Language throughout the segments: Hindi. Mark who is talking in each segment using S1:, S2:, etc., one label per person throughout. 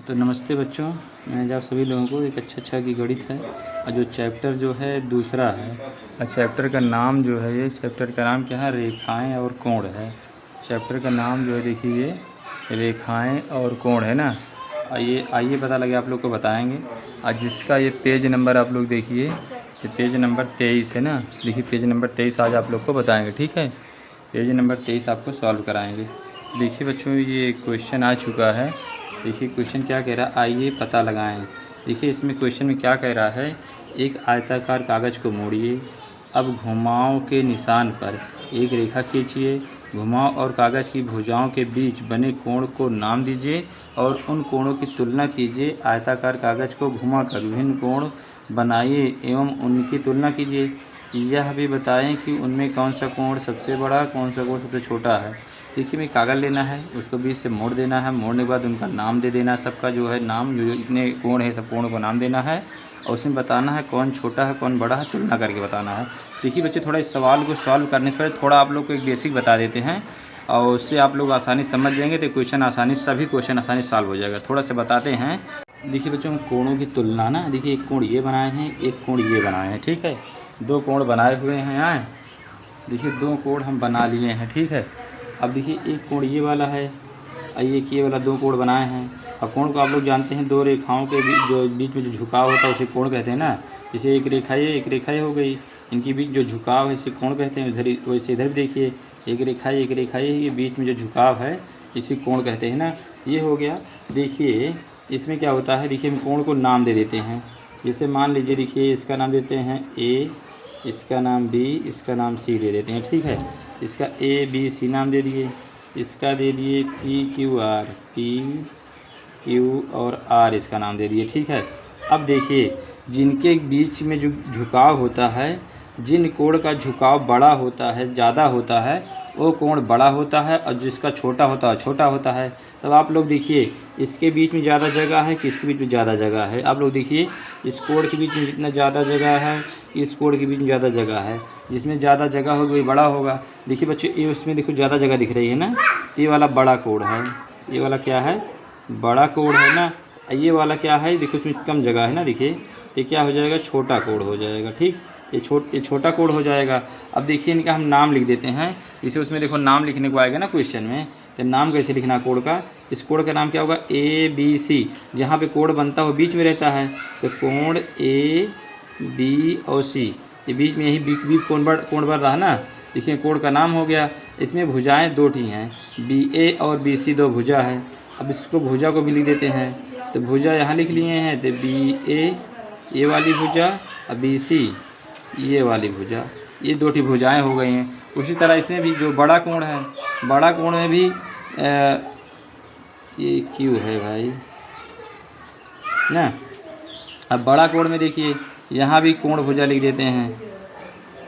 S1: तो नमस्ते बच्चों, मैं आज आप सभी लोगों को एक अच्छा की गणित है और जो चैप्टर जो है दूसरा है और चैप्टर का नाम जो है ये चैप्टर का नाम क्या है, रेखाएं और कोण है। चैप्टर का नाम जो है देखिए रेखाएं और कोण है ना। आइए पता लगे आप लोग को बताएंगे। आज जिसका ये पेज नंबर आप लोग देखिए, ये पेज नंबर 23 है ना। देखिए पेज नंबर 23 आज आप लोग को बताएंगे, ठीक है। पेज नंबर 23 आपको सॉल्व कराएंगे। देखिए बच्चों, ये क्वेश्चन आ चुका है। देखिए क्वेश्चन क्या कह रहा है, आइए पता लगाएं। देखिए इसमें क्वेश्चन में क्या कह रहा है, एक आयताकार कागज़ को मोड़िए, अब घुमाव के निशान पर एक रेखा खींचिए, घुमाव और कागज़ की भुजाओं के बीच बने कोण को नाम दीजिए और उन कोणों की तुलना कीजिए। आयताकार कागज़ को घुमाकर विभिन्न कोण बनाइए एवं उनकी तुलना कीजिए। यह भी बताएं कि उनमें कौन सा कोण सबसे बड़ा, कौन सा कोण सबसे छोटा है। देखिए मैं कागज़ लेना है, उसको बीच से मोड़ देना है, मोड़ने के बाद उनका नाम दे देना, सबका जो है नाम, जो इतने कोण है सब कोणों को नाम देना है और उसमें बताना है कौन छोटा है कौन बड़ा है, तुलना करके बताना है। देखिए बच्चे, थोड़ा इस सवाल को सॉल्व करने से पहले थोड़ा आप लोग को एक बेसिक बता देते हैं और उससे आप लोग आसानी समझ जाएंगे तो क्वेश्चन आसानी, सभी क्वेश्चन आसानी सॉल्व हो जाएगा। थोड़ा सा बताते हैं। देखिए बच्चों, कोणों की तुलना ना, देखिए एक कोण ये बनाए हैं, एक कोण ये बनाए हैं, ठीक है। दो कोण बनाए हुए हैं यहाँ। देखिए दो कोण हम बना लिए हैं, ठीक है। अब देखिए एक कोण ये वाला है और ये वाला, दो कोण बनाए हैं। और कोण को आप लोग जानते हैं, दो रेखाओं के बीच में जो झुकाव होता है उसे कोण कहते हैं ना। जैसे एक रेखा ये हो गई, इनके बीच जो झुकाव है इसे कोण कहते हैं। इधर वैसे इधर भी देखिए, एक रेखा ये बीच में जो झुकाव है इसे कोण कहते हैं ना। ये हो गया। देखिए इसमें क्या होता है, देखिए हम कोण को नाम दे देते हैं। जैसे मान लीजिए, देखिए इसका नाम देते हैं ए, इसका नाम बी, इसका नाम सी दे देते हैं, ठीक है। इसका ए बी सी नाम दे दिए, इसका दे दिए P Q R, P Q और आर इसका नाम दे दिए, ठीक है। अब देखिए जिनके बीच में जो झुकाव होता है, जिन कोण का झुकाव बड़ा होता है, ज़्यादा होता है, वो कोण बड़ा होता है और जिसका छोटा होता है छोटा होता है। तब आप लोग देखिए इसके बीच में ज़्यादा जगह है कि इसके बीच में ज़्यादा जगह है। आप लोग देखिए इस कोण के बीच में जितना ज़्यादा जगह है, इस कोण के बीच में ज़्यादा जगह है। जिसमें ज़्यादा जगह होगी वही बड़ा होगा। देखिए बच्चों, ये उसमें देखो ज़्यादा जगह दिख रही है ना, ये वाला बड़ा कोण है। ये वाला क्या है, बड़ा कोण है ना। ये वाला क्या है, देखो इसमें कम जगह है ना। देखिए ये क्या हो जाएगा, छोटा कोण हो जाएगा, ठीक। ये छोटा कोण हो जाएगा। अब देखिए इनका हम नाम लिख देते हैं। इसे उसमें देखो नाम लिखने को आएगा ना क्वेश्चन में, तो नाम कैसे लिखना कोण का। इस कोण का नाम क्या होगा, ए बी सी। जहाँ पे कोण बनता है वो बीच में रहता है, तो कोण ए बी और सी, ये बीच में यही बी कोण बन रहा है ना। देखिए कोण का नाम हो गया। इसमें भुजाएं दो ठी हैं, बी ए और बी सी, दो भुजा है। अब इसको भुजा को भी लिख देते हैं, तो भुजा यहाँ लिख लिए हैं, तो बी ए ये वाली भुजा और बी सी ये वाली भुजा, ये दो ठी भुजाएँ हो गई हैं। उसी तरह इसमें भी जो बड़ा कोण है, बड़ा कोण में भी ये क्यू है भाई ना। अब बड़ा कोण में देखिए यहाँ भी कोण भुजा लिख देते हैं,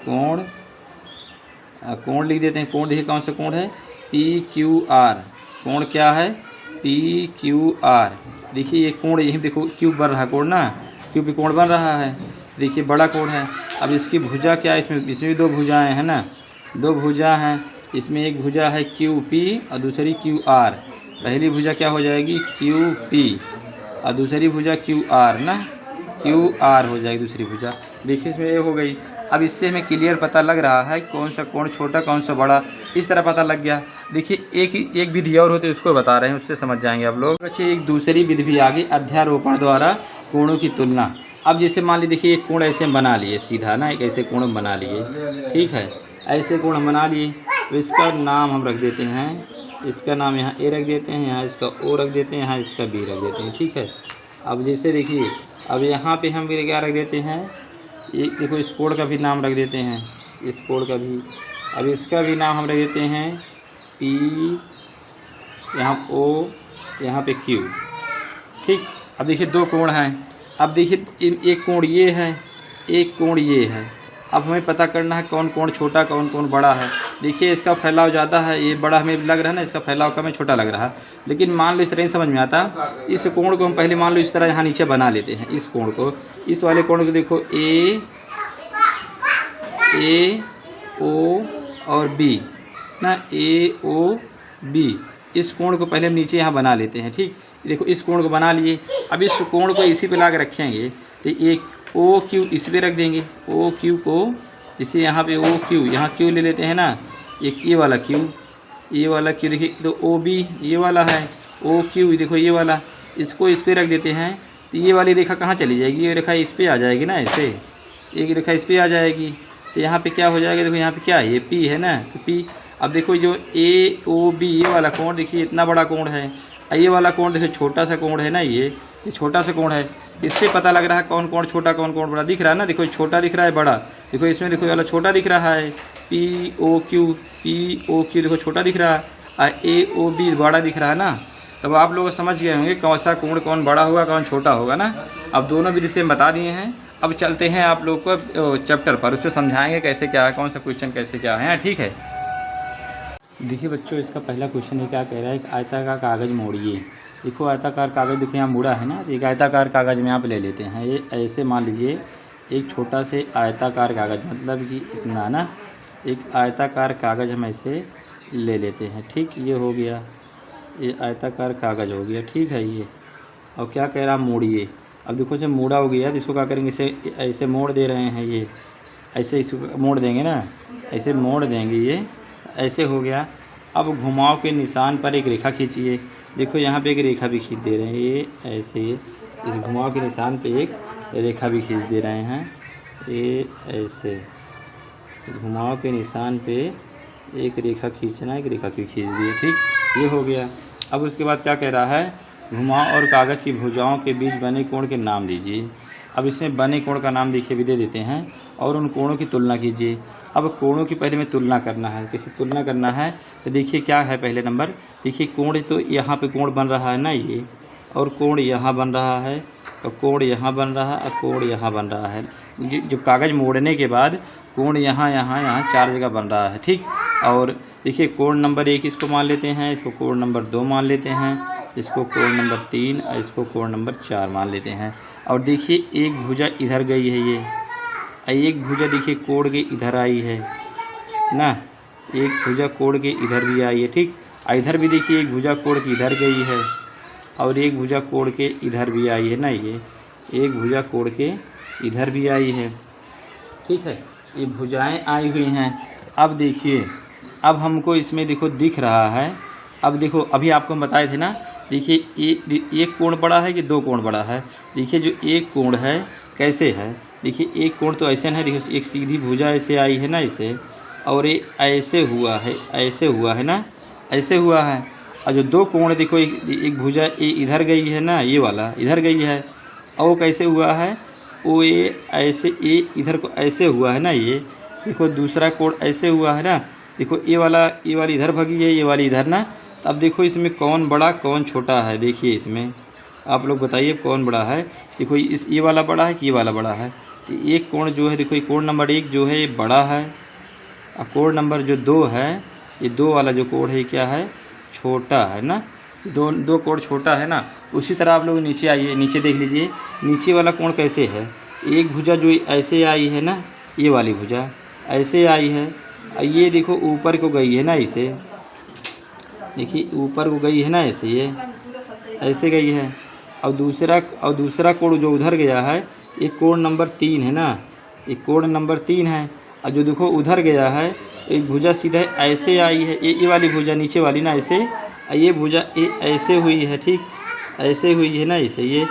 S1: कोण लिख देते हैं। कोण देखिए कौन सा कोण है, पी क्यू आर। कोण क्या है, पी क्यू आर। देखिए ये कोण, यही देखो क्यू बन रहा है कोण ना, क्यू पे कोण बन रहा है। देखिए बड़ा कोण है। अब इसकी भुजा क्या है, इसमें भी दो भुजाएं हैं ना, दो भुजा हैं। इसमें एक भुजा है क्यू पी और दूसरी क्यू आर। पहली भुजा क्या हो जाएगी, क्यू पी, और दूसरी भुजा क्यू आर ना, क्यू आर हो जाएगी दूसरी भुजा। देखिए इसमें ये हो गई। अब इससे हमें क्लियर पता लग रहा है कौन सा कोण छोटा कौन सा बड़ा, इस तरह पता लग गया। देखिए एक विधि और होती है, उसको बता रहे हैं, उससे समझ जाएंगे आप लोग। बच्चे एक दूसरी विधि भी आगे, अध्यारोपण द्वारा कोणों की तुलना। अब जैसे मान लीजिए, देखिए एक कोण ऐसे हम बना लिए सीधा ना, एक ऐसे कोण हम बना लिए, ठीक है। ऐसे कोण हम बना लिए, तो इसका नाम हम रख देते हैं, इसका नाम यहाँ ए रख देते हैं, यहाँ इसका ओ रख देते हैं, यहाँ इसका बी रख देते हैं, ठीक है। अब जैसे देखिए, अब यहाँ पे हम क्या रख देते हैं, एक देखो इस कोण का भी नाम रख देते हैं, इस कोण का भी। अब इसका भी नाम हम रख देते हैं पी, यहाँ ओ, यहाँ पे क्यू, ठीक। अब देखिए दो कोण हैं। अब देखिए एक कोण ये है, एक कोण ये है। अब हमें पता करना है कौन कोण छोटा कौन कोण बड़ा है। देखिए इसका फैलाव ज़्यादा है, ये बड़ा हमें लग रहा है ना, इसका फैलाव कम है, छोटा लग रहा है। लेकिन मान लो इस तरह नहीं समझ में आता, इस कोण को हम पहले मान लो इस तरह यहाँ नीचे बना लेते हैं। इस कोण को, इस वाले कोण को देखो ए ओ और बी ना, ए ओ बी, इस कोण को पहले हम नीचे यहाँ बना लेते हैं, ठीक। देखो इस कोण को बना लिए। अब इस कोण को इसी पे ला के रखेंगे तो एक ओ क्यू इस पे रख देंगे। ओ क्यू को इसे यहाँ पे ओ क्यू, यहाँ क्यू ले लेते हैं ना, एक ये वाला क्यू, ये वाला क्यू देखिए, तो ओ बी ये वाला है, ओ क्यू देखो ये वाला, इसको इस पे रख देते हैं तो ये वाली रेखा कहाँ चली जाएगी, ये रेखा इस पे आ जाएगी ना, ऐसे एक रेखा इस पे आ जाएगी। तो यहाँ पे क्या हो जाएगा, देखो यहाँ पे क्या है, ये पी है ना, तो पी। अब देखो जो ए ओ बी ये वाला कोण देखिए इतना बड़ा कोण है, ये वाला कोण देखिए छोटा सा कोण है ना, ये छोटा सा कोण है। इससे पता लग रहा है कौन कोण छोटा कौन कोण बड़ा दिख रहा है ना, देखो छोटा दिख रहा है बड़ा, देखो इसमें देखो ये वाला छोटा दिख रहा है, पी ओ क्यू देखो छोटा दिख रहा है, और ए ओ बी बड़ा दिख रहा है ना। तब आप लोग समझ गए होंगे कौन सा कोण कौन बड़ा होगा कौन छोटा होगा ना। अब दोनों विधि से हम बता दिए हैं। अब चलते हैं आप लोग को चैप्टर पर, उससे समझाएंगे कैसे क्या है, कौन सा क्वेश्चन कैसे क्या है, ठीक है। देखिए बच्चों, इसका पहला क्वेश्चन है, क्या कह रहा है, एक आयताकार कागज़ मोड़िए। देखो आयताकार कागज़ देखो यहाँ मुड़ा है ना, एक आयताकार कागज़ में आप ले लेते हैं, ये ऐसे मान लीजिए एक छोटा से आयताकार कागज़, मतलब कि इतना ना, एक आयताकार कागज़ हम ऐसे ले लेते हैं, ठीक, ये हो गया, ये आयताकार कागज़ हो गया, ठीक है ये। और क्या कह रहा, मोड़िए। अब देखो इसे मोड़ा हो गया, इसको क्या करेंगे, इसे ऐसे मोड़ दे रहे हैं, ये ऐसे इसको मोड़ देंगे ना, ऐसे मोड़ देंगे, ये ऐसे हो गया। अब घुमाव के निशान पर एक रेखा खींचिए। देखो यहाँ पे एक रेखा भी खींच दे रहे हैं, ये ऐसे इस घुमाव के निशान पे एक रेखा भी खींच दे रहे हैं, ये ऐसे घुमाव के निशान पे एक रेखा खींचना, एक रेखा खींच दिए, ठीक, ये हो गया। अब उसके बाद क्या कह रहा है, घुमाव और कागज़ की भुजाओं के बीच बने कोण के नाम दीजिए। अब इसमें बने कोण का नाम देखिए भी दे देते हैं, और उन कोणों की तुलना कीजिए। अब कोणों की पहले में तुलना करना है, कैसे तुलना करना है, तो देखिए क्या है, पहले नंबर देखिए कोण, तो यहाँ पे कोण बन रहा है ना ये, और कोण यहाँ बन रहा है, और कोण यहाँ बन रहा है, और कोण यहाँ बन रहा है। जब कागज़ मोड़ने के बाद कोण यहाँ यहाँ यहाँ 4 जगह बन रहा है, ठीक। और देखिए कोण नंबर 1 इसको मान लेते हैं, इसको कोण नंबर 2 मान लेते हैं, इसको कोण नंबर 3 और इसको कोण नंबर 4 मान लेते हैं। और देखिए एक भुजा इधर गई है, ये एक भुजा देखिए कोण के इधर आई है ना, एक भुजा कोण के इधर भी आई है, ठीक। इधर भी देखिए एक भुजा कोण के इधर गई है, और एक भुजा कोण के इधर भी आई है ना, ये एक भुजा कोण के इधर भी आई है, ठीक है। ये भुजाएं आई हुई हैं। अब देखिए, अब हमको इसमें देखो दिख रहा है, अब देखो अभी आपको हम बताए थे ना, देखिए एक कोण बड़ा है कि 2 कोण बड़ा है। देखिए जो एक कोण है कैसे है, देखिए एक कोण तो ऐसे है, देखिए एक सीधी भुजा ऐसे आई है ना इसे, और ये ऐसे हुआ है, ऐसे हुआ है ना, ऐसे हुआ है। और जो 2 कोण देखो, एक भुजा ये इधर गई है ना, ये वाला इधर गई है, और वो कैसे हुआ है, वो ये ऐसे, ये इधर को ऐसे हुआ है ना, ये देखो दूसरा कोण ऐसे हुआ है ना, देखो ये वाली इधर भगी है, ये वाली इधर ना। अब देखो इसमें कौन बड़ा कौन छोटा है, देखिए इसमें आप लोग बताइए कौन बड़ा है। देखो ये वाला बड़ा है कि ये वाला बड़ा है, तो एक कोण जो है, देखो ये कोण नंबर 1 जो है ये बड़ा है, और कोण नंबर जो 2 है, ये 2 वाला जो कोण है क्या है, छोटा है ना, दो कोण छोटा है ना। उसी तरह आप लोग नीचे आइए, नीचे देख लीजिए, नीचे वाला कोण कैसे है, एक भुजा जो ऐसे आई है ना, ये वाली भुजा ऐसे आई है, ये देखो ऊपर को गई है ना, इसे देखिए ऊपर को गई है ना, ऐसे ये ऐसे गई है। और दूसरा कोण जो उधर गया है, ये कोण नंबर 3 है ना, ये कोण नंबर 3 है। और जो देखो उधर गया है, एक भुजा सीधा ऐसे आई है, ये वाली भुजा नीचे वाली ना, ऐसे, ये भुजा ये ऐसे हुई है, ठीक, ऐसे हुई है ना, इसे ये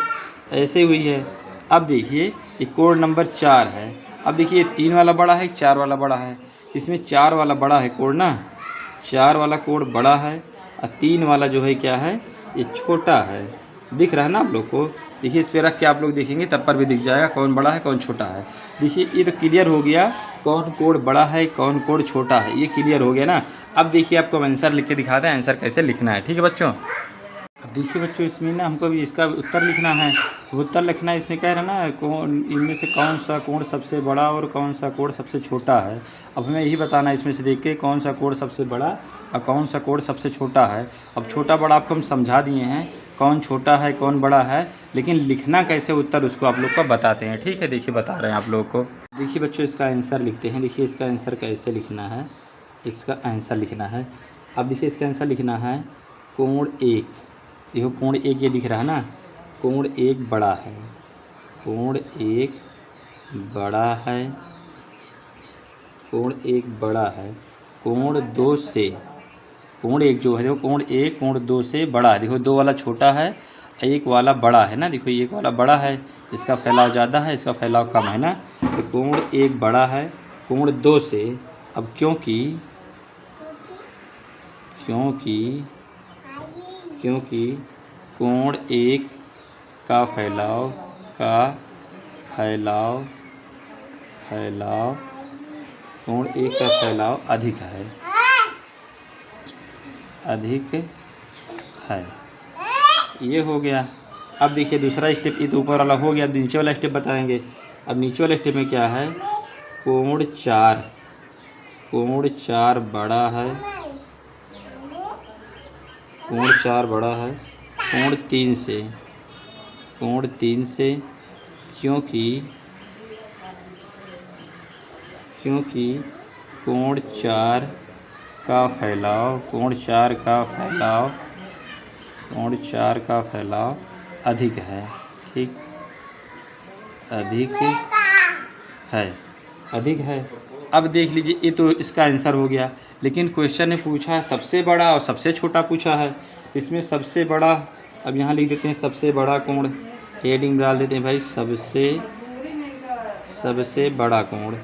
S1: ऐसे हुई है। अब देखिए ये कोण नंबर 4 है। अब देखिए 3 वाला बड़ा है, 4 वाला बड़ा है, इसमें 4 वाला बड़ा है कोण ना, 4 वाला कोण बड़ा है, और 3 वाला जो है क्या है, ये छोटा है। दिख रहा है ना आप लोग को, देखिए इस पे रख के आप लोग देखेंगे तब पर भी दिख जाएगा कौन बड़ा है कौन छोटा है। देखिए ये तो क्लियर हो गया कौन कोण बड़ा है कौन कोण छोटा है, ये क्लियर हो गया ना। अब देखिए आपको आंसर लिख के दिखाते हैं, आंसर कैसे लिखना है, ठीक है बच्चों। अब देखिए बच्चों, इसमें ना हमको भी इसका उत्तर लिखना है। उत्तर लिखना है, इसमें कह रहा है ना कौन इनमें से कौन सा कोण सबसे बड़ा और कौन सा कोण सबसे छोटा है। अब हमें यही बताना है इसमें से देख के कौन सा कोण सबसे बड़ा और कौन सा कोण सबसे छोटा है। अब छोटा बड़ा आपको हम समझा दिए हैं, कौन छोटा है कौन बड़ा है, लेकिन लिखना कैसे उत्तर उसको आप लोग को बताते हैं, ठीक है। देखिए बता रहे हैं आप लोग को। देखिए बच्चों, इसका आंसर लिखते हैं। देखिए इसका आंसर कैसे लिखना है, इसका आंसर लिखना है। अब देखिए इसका आंसर लिखना है कोण 1, देखो कोण एक ये दिख रहा है ना, कोण एक बड़ा है, कोण एक बड़ा है, कोण एक बड़ा है, कोण दो से, कोण एक जो है देखो कोण एक कोण दो से बड़ा है। देखो दो वाला छोटा है, एक वाला बड़ा है ना, देखो एक वाला बड़ा है, इसका फैलाव ज़्यादा है, इसका फैलाव कम है ना। तो कोण एक बड़ा है कोण दो से। अब क्योंकि क्योंकि क्योंकि कोण एक का फैलाव कोण एक का फैलाव अधिक है। ये हो गया। अब देखिए दूसरा स्टेप, ये तो ऊपर वाला हो गया, अब नीचे वाला स्टेप बताएंगे। अब नीचे वाले स्टेप में क्या है, कोण चार बड़ा है, कोण चार बड़ा है कोण तीन से, क्योंकि कोण चार का फैलाव अधिक है। ठीक, अधिक है। अब देख लीजिए, ये तो इसका आंसर हो गया, लेकिन क्वेश्चन ने पूछा है सबसे बड़ा और सबसे छोटा पूछा है। इसमें सबसे बड़ा, अब यहाँ लिख देते हैं सबसे बड़ा कोण, हेडिंग डाल देते हैं भाई सबसे बड़ा कोण,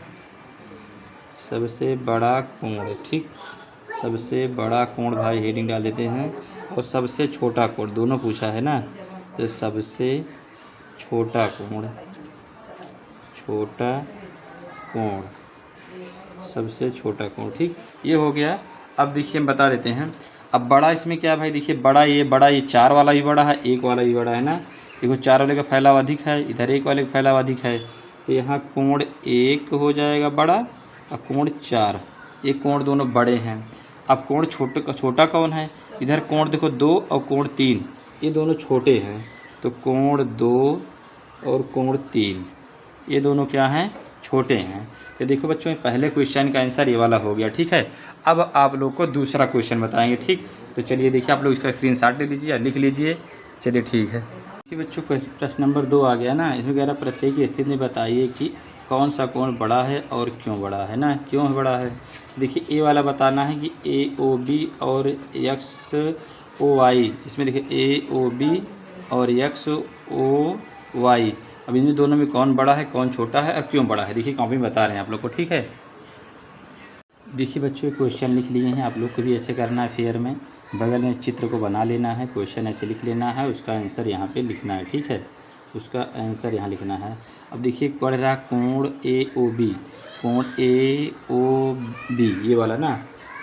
S1: ठीक, सबसे बड़ा कोण भाई हेडिंग डाल देते हैं। और सबसे छोटा कोण दोनों पूछा है ना, तो सबसे छोटा कोण, सबसे छोटा कोण। ठीक, ये हो गया। अब देखिए हम बता देते हैं। अब बड़ा इसमें क्या है भाई, देखिए बड़ा ये चार वाला भी बड़ा है, एक वाला भी बड़ा है ना। देखो चार वाले का फैलाव अधिक है, इधर एक वाले का फैलाव अधिक है, तो यहाँ कोण एक हो जाएगा बड़ा और कोण चार, ये कोण दोनों बड़े हैं। अब कोण छोटा कौन है, इधर कोण देखो दो और कोण तीन, ये दोनों छोटे हैं, तो कोण दो और कोण तीन ये दोनों क्या हैं, छोटे हैं। तो देखो बच्चों, पहले क्वेश्चन का आंसर ये वाला हो गया। ठीक है, अब आप लोग को दूसरा क्वेश्चन बताएंगे। ठीक, तो चलिए देखिए, आप लोग इसका स्क्रीनशॉट ले लीजिए या लिख लीजिए। चलिए ठीक है। देखिए बच्चों, प्रश्न नंबर 2 आ गया ना। इसमें कह रहा प्रत्येक स्थिति में बताइए कि कौन सा कोण बड़ा है और क्यों बड़ा है ना, क्यों बड़ा है। देखिए ए वाला बताना है कि AOB और XOY, इसमें देखिए AOB और XOY, अब इन दोनों में कौन बड़ा है कौन छोटा है और क्यों बड़ा है, देखिए कॉपी में बता रहे हैं आप लोग को। ठीक है, देखिए बच्चों क्वेश्चन लिख लिए हैं, आप लोग को भी ऐसे करना है। फेयर में बगल में चित्र को बना लेना है, क्वेश्चन ऐसे लिख लेना है, उसका आंसर यहाँ पे लिखना है। ठीक है, उसका आंसर यहाँ लिखना है। अब देखिए पढ़ रहा कोण AOB, ये वाला ना,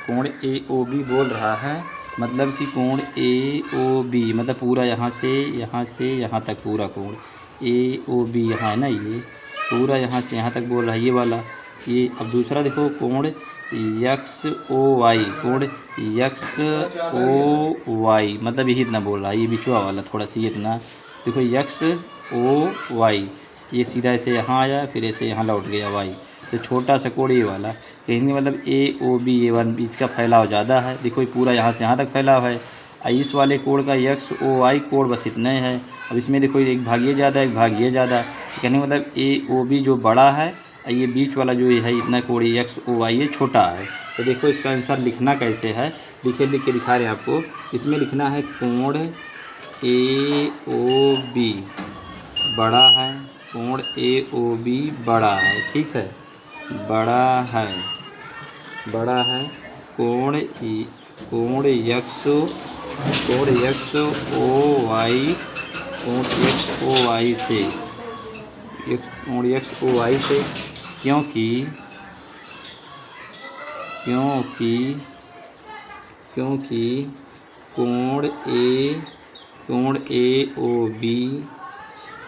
S1: कोण AOB बोल रहा है, मतलब कि कोण AOB मतलब पूरा यहाँ से यहाँ तक पूरा कोण AOB यहाँ है ना, ये पूरा यहाँ से यहाँ तक बोल रहा है ये वाला। ये अब दूसरा देखो कोण XOY, कोण XOY मतलब यही इतना बोल रहा है, ये बिचुआ वाला थोड़ा सा ये इतना देखो XOY, ये सीधा ऐसे यहाँ आया फिर ऐसे यहाँ लौट गया Y, तो छोटा सा कोण ये वाला, कहेंगे मतलब AOB A1, इसका फैलाव ज़्यादा है। देखो ये पूरा यहाँ से यहाँ तक फैलाव है। इस वाले कोण का XOY कोण बस इतना है। अब इसमें देखो एक भाग ये ज़्यादा एक भाग ये ज़्यादा, कहने मतलब AOB जो बड़ा है, ये बीच वाला जो है इतना कोण XOY ये छोटा है। तो देखो इसका आंसर लिखना कैसे है, लिख के दिखा रहे हैं आपको। इसमें लिखना है कोण AOB बड़ा है, कोण AOB बड़ा है। ठीक है, बड़ा है कोण XOY से क्योंकि कोण AOB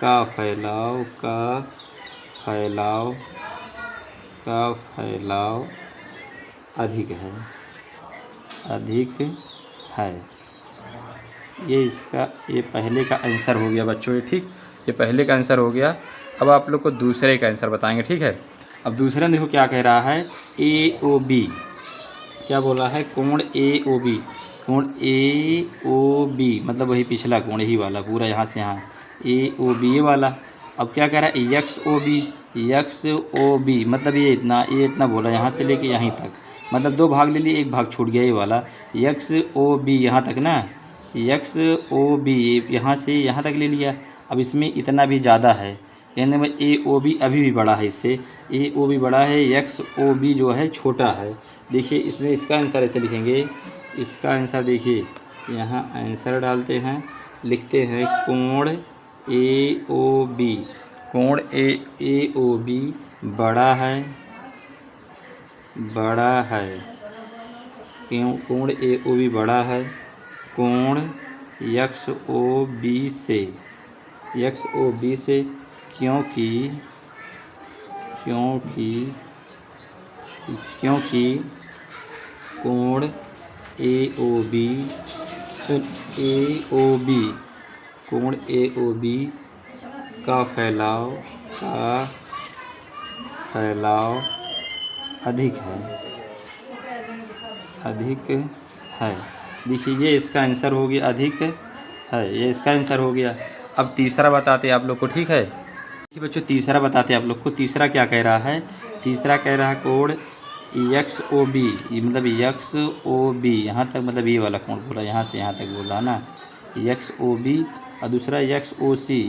S1: का फैलाव अधिक है। ये पहले का आंसर हो गया बच्चों ये। ठीक, ये पहले का आंसर हो गया। अब आप लोग को दूसरे का आंसर बताएंगे। ठीक है, अब दूसरे में देखो क्या कह रहा है, AOB क्या बोला है, कोण AOB कोण ए ओ बी मतलब वही पिछला कोण यही वाला पूरा यहाँ से यहाँ ए ओ बी ये वाला। अब क्या कह रहा है यक्स ओ बी मतलब ये इतना बोला यहाँ से लेके यहीं तक, मतलब 2 भाग ले लिए, एक भाग छूट गया ये वाला यक्स ओ बी यहाँ तक ना, यक्स ओ बी यहाँ से यहाँ तक ले लिया। अब इसमें इतना भी ज़्यादा है, कहने में ए ओ बी अभी भी बड़ा है, इससे ए ओ बी बड़ा है, यक्स ओ बी जो है छोटा है। देखिए इसमें इसका आंसर ऐसे लिखेंगे, इसका आंसर देखिए यहाँ आंसर डालते हैं, लिखते हैं कोण ए ओ बी, कोण ए ओ बी बड़ा है क्यों, कोण ए ओ बी बड़ा है कोण यक्स ओ बी से, क्योंकि कोण ए ओ बी का फैलाव अधिक है। देखिए ये इसका आंसर हो गया, अधिक है, ये इसका आंसर हो गया। अब तीसरा बताते हैं आप लोग को, ठीक है। देखिए बच्चों तीसरा बताते हैं आप लोग को, तीसरा क्या कह रहा है, तीसरा कह रहा है कोण यक्स ओ बी, मतलब यक्स ओ बी यहाँ तक, मतलब ये वाला कोण बोला, यहाँ से यहाँ तक बोला ना यक्स ओ बी, और दूसरा यक्स ओ सी,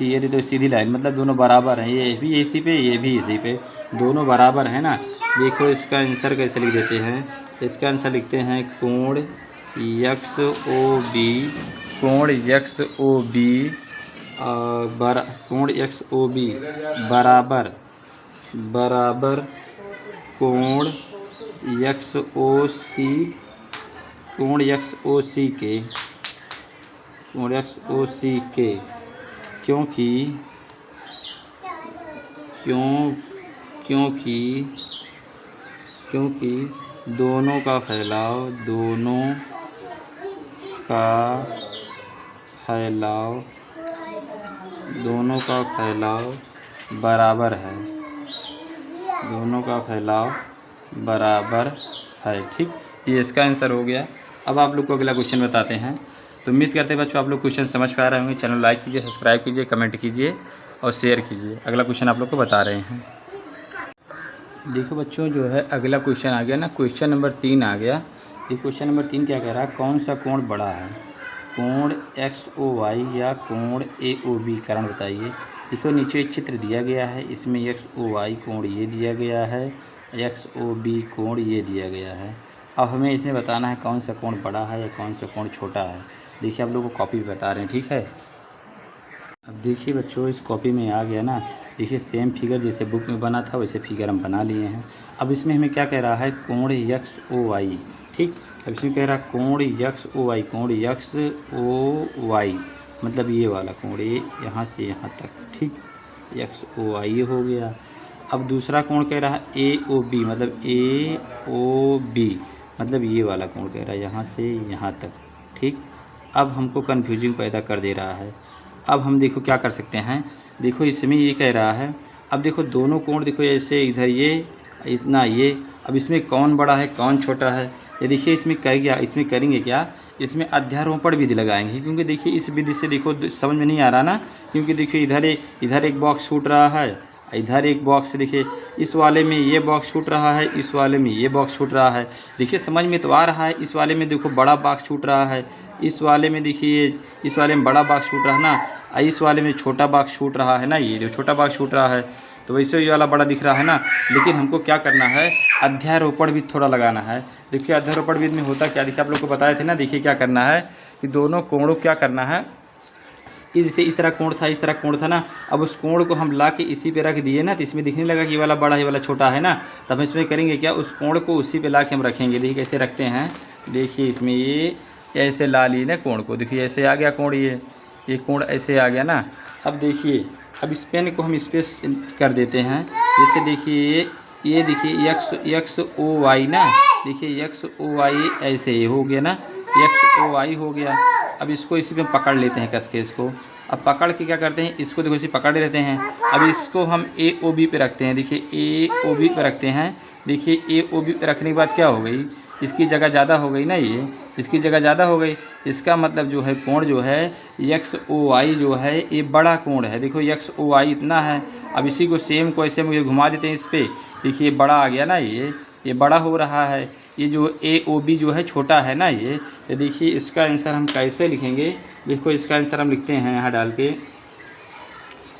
S1: ये तो सीधी लाइन, मतलब दोनों बराबर हैं, ये भी इसी पे ये भी इसी पे, दोनों बराबर है ना। देखो इसका आंसर कैसे लिख देते हैं, इसका आंसर लिखते हैं कोण यक्स ओ बी, कोण यक्स ओ बी बराबर कोण यक्स ओ सी के, क्योंकि दोनों का फैलाव बराबर है, ठीक। ये इसका आंसर हो गया। अब आप लोग को अगला क्वेश्चन बताते हैं। तो उम्मीद करते हैं बच्चों आप लोग क्वेश्चन समझ पा रहे होंगे। चैनल लाइक कीजिए, सब्सक्राइब कीजिए, कमेंट कीजिए और शेयर कीजिए। अगला क्वेश्चन आप लोग को बता रहे हैं। देखो बच्चों जो है अगला क्वेश्चन आ गया ना, क्वेश्चन नंबर 3 आ गया। ये क्वेश्चन नंबर 3 क्या कह रहा है, कौन सा कोण बड़ा है, कोण एक्स ओ वाई या कोण ए ओ बी, कारण बताइए। देखो नीचे चित्र दिया गया है, इसमें एक्स ओ वाई कोण ये दिया गया है, एक्स ओ बी कोण ये दिया गया है। अब हमें इसमें बताना है कौन सा कोण बड़ा है या कौन सा कोण छोटा है। देखिए आप लोगों को कॉपी बता रहे हैं, ठीक है। अब देखिए बच्चों इस कॉपी में आ गया ना, देखिए सेम फिगर जैसे बुक में बना था वैसे फिगर हम बना लिए हैं। अब इसमें हमें क्या कह रहा है, कोण यक्स ओ वाई, ठीक। अब इसमें कह रहा है कोण यक्स ओ वाई, मतलब ये वाला कोण ये यहाँ से यहाँ तक, ठीक, यक्स ओ वाई ये हो गया। अब दूसरा कोण कह रहा है ए ओ बी, मतलब मतलब ये वाला कोण कह रहा है यहाँ से यहाँ तक, ठीक। अब हमको कन्फ्यूजिंग पैदा कर दे रहा है। अब हम देखो क्या कर सकते हैं, देखो इसमें ये कह रहा है, अब देखो दोनों कोण देखो ऐसे, इधर ये इतना ये, अब इसमें कौन बड़ा है कौन छोटा है, ये देखिए इसमें करेंगे क्या, इसमें अध्यारोपण विधि लगाएंगे। क्योंकि देखिए इस विधि से देखो समझ में नहीं आ रहा ना, क्योंकि देखिए इधर एक बॉक्स छूट रहा है, इधर एक बॉक्स, देखिए इस वाले में ये बॉक्स छूट रहा है, इस वाले में ये बॉक्स छूट रहा है। देखिए समझ में तो आ रहा है, इस वाले में देखो बड़ा बॉक्स छूट रहा है, इस वाले में देखिए इस वाले में बड़ा बॉक्स छूट रहा है ना, इस वाले में छोटा बॉक्स छूट रहा है ना, ये जो छोटा बॉक्स छूट रहा है, तो वैसे ये वाला बड़ा दिख रहा है ना। लेकिन हमको क्या करना है, अध्यारोपण विधि थोड़ा लगाना है। देखिए अध्यारोपण विधि में होता क्या, देखिए आप लोग को बताए थे ना, देखिए क्या करना है कि दोनों कोणों क्या करना है, जैसे इस तरह कोण था ना, अब उस कोण को हम ला के इसी पे रख दिए ना, तो इसमें दिखने लगा कि ये वाला बड़ा है ये वाला छोटा है ना, तब हम इसमें करेंगे क्या, उस कोण को उसी पे ला के हम रखेंगे। देखिए कैसे रखते हैं, देखिए इसमें ये ऐसे ला लिए ना कोण को, देखिए ऐसे आ गया कोण, ये कोण ऐसे आ गया ना। अब देखिए अब इस पेन को हम इस पे कर देते हैं, जैसे देखिए ये देखिए यक्स ओ वाई ना, देखिए यक्स ओ वाई ऐसे ये हो गया ना, यक्स ओ वाई हो गया। अब इसको इसी पे पकड़ लेते हैं कस के इसको, अब पकड़ के क्या करते हैं, इसको देखो इसे पकड़ लेते हैं। अब इसको हम ए ओ बी पे रखते हैं, देखिए ए ओ बी पे रखते हैं। देखिए ए ओ बी पे रखने के बाद क्या हो गई, इसकी जगह ज़्यादा हो गई ना, ये इसकी जगह ज़्यादा हो गई। इसका मतलब जो है कोण जो है एक्स ओ वाई जो है ये बड़ा कोण है। देखो एक्स ओ वाई इतना है। अब इसी को सेम को ऐसे मुझे घुमा देते हैं इस पर, देखिए बड़ा आ गया ना, ये बड़ा हो रहा है। ये जो ए ओ बी जो है छोटा है ना ये। तो देखिए इसका आंसर हम कैसे लिखेंगे, देखो इसका आंसर हम लिखते हैं यहाँ डाल के,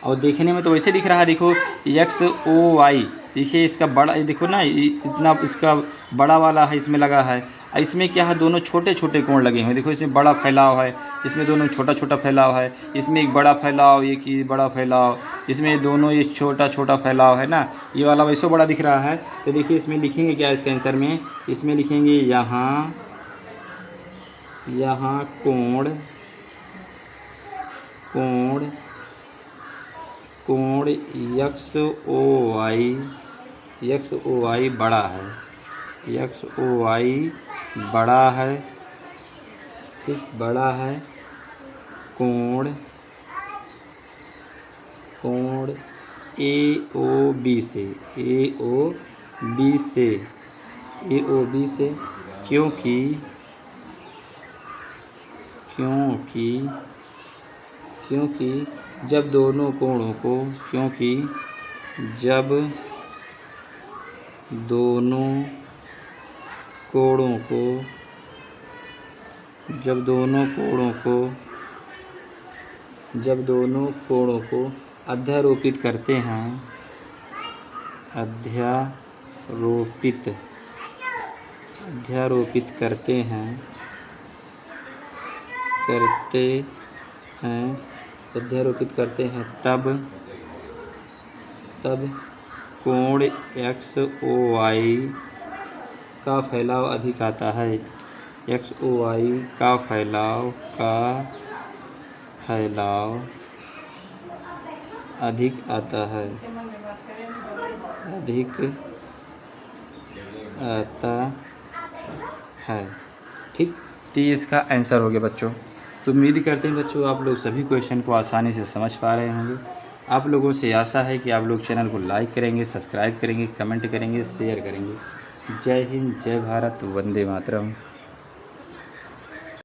S1: और देखने में तो वैसे दिख रहा है। देखो एक्स ओ वाई, देखिए इसका बड़ा, ये देखो ना इतना इसका बड़ा वाला है इसमें लगा है। इसमें क्या है, दोनों छोटे छोटे कोण लगे हुए। देखो इसमें बड़ा फैलाव है, इसमें दोनों छोटा छोटा फैलाव है। इसमें एक बड़ा फैलाव, एक ही बड़ा फैलाव, इसमें दोनों ये छोटा छोटा फैलाव है ना। ये वाला वैसे बड़ा दिख रहा है। तो देखिए इसमें लिखेंगे क्या, इसके आंसर में इसमें लिखेंगे यहाँ कोण एक्स ओ वाई बड़ा है, एक्स ओ वाई बड़ा है, ठीक, बड़ा है। कोण ए ओ बी से क्योंकि जब दोनों कोणों को अध्यारोपित करते हैं तब कोण एक्स ओ वाई का फैलाव अधिक आता है। एक्स ओ वाई का फैलाव अधिक आता है, ठीक। तो ये इसका आंसर हो गया बच्चों। तो उम्मीद करते हैं बच्चों आप लोग सभी क्वेश्चन को आसानी से समझ पा रहे होंगे। आप लोगों से आशा है कि आप लोग चैनल को लाइक करेंगे, सब्सक्राइब करेंगे, कमेंट करेंगे, शेयर करेंगे। जय हिंद, जय भारत, वंदे मातरम।